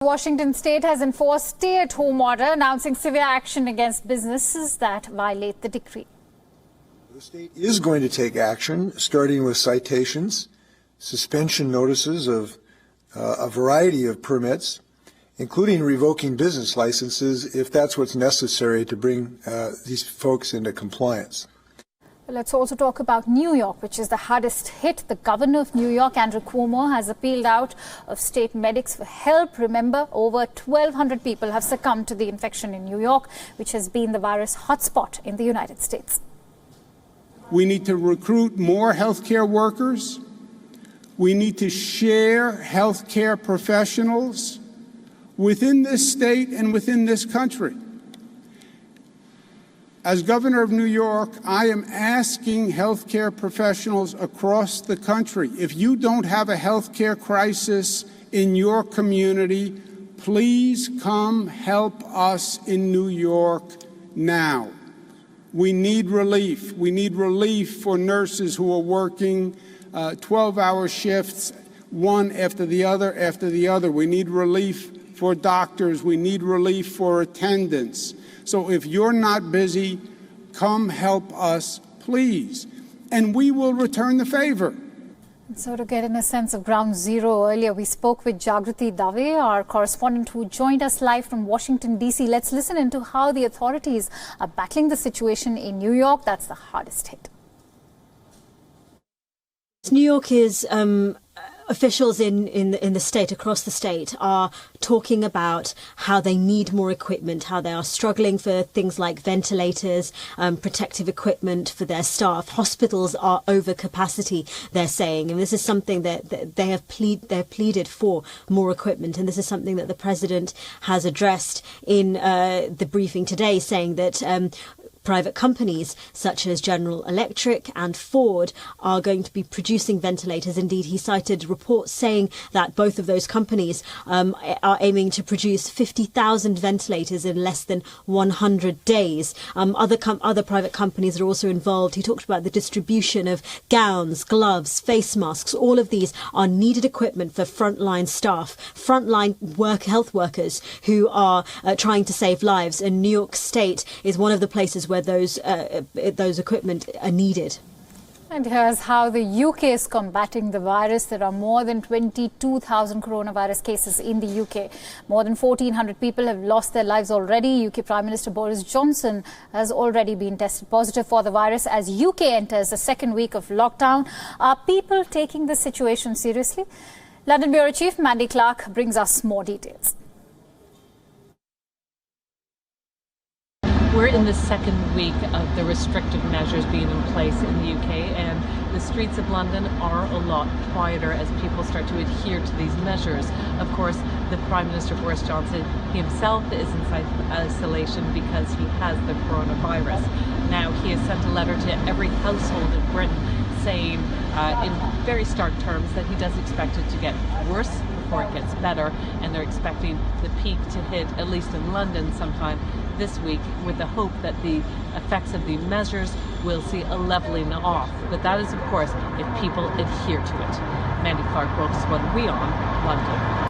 Washington state has enforced stay-at-home order, announcing severe action against businesses that violate the decree. The state is going to take action, starting with citations, suspension notices of a variety of permits, including revoking business licenses if that's what's necessary to bring these folks into compliance. Let's also talk about New York, which is the hardest hit. The governor of New York, Andrew Cuomo, has appealed out of state medics for help. Remember, over 1,200 people have succumbed to the infection in New York, which has been the virus hotspot in the United States. We need to recruit more healthcare workers. We need to share healthcare professionals within this state and within this country. As governor of New York, I am asking healthcare professionals across the country, if you don't have a healthcare crisis in your community, please come help us in New York now. We need relief. We need relief for nurses who are working 12-hour shifts, one after the other. We need relief for doctors. We need relief for attendants. So if you're not busy, come help us, please, and we will return the favor. So to get in a sense of ground zero, earlier we spoke with Jagrati Dave, our correspondent who joined us live from Washington, D.C. Let's listen into how the authorities are battling the situation in New York. That's the hardest hit. New York is... Officials in the state, across the state, are talking about how they need more equipment, how they are struggling for things like ventilators, protective equipment for their staff. Hospitals are over capacity, they're saying, and this is something that they have pleaded for more equipment, and this is something that the president has addressed in the briefing today, saying that private companies such as General Electric and Ford are going to be producing ventilators. Indeed, he cited reports saying that both of those companies are aiming to produce 50,000 ventilators in less than 100 days. Other private companies are also involved. He talked about the distribution of gowns, gloves, face masks. All of these are needed equipment for frontline staff, health workers who are trying to save lives. And New York State is one of the places where those equipment are needed. And here's how the UK is combating the virus. There are more than 22,000 coronavirus cases in the UK. More than 1,400 people have lost their lives already. UK Prime Minister Boris Johnson has already been tested positive for the virus as UK enters the second week of lockdown. Are people taking the situation seriously? London Bureau Chief Mandy Clark brings us more details. We're in the second week of the restrictive measures being in place in the UK, and the streets of London are a lot quieter as people start to adhere to these measures. Of course, the Prime Minister Boris Johnson himself is in isolation because he has the coronavirus. Now, he has sent a letter to every household in Britain saying in very stark terms that he does expect it to get worse before it gets better, and they're expecting the peak to hit, at least in London, sometime this week, with the hope that the effects of the measures will see a leveling off. But that is, of course, if people adhere to it. Mandy Clark, World is One, WION, London.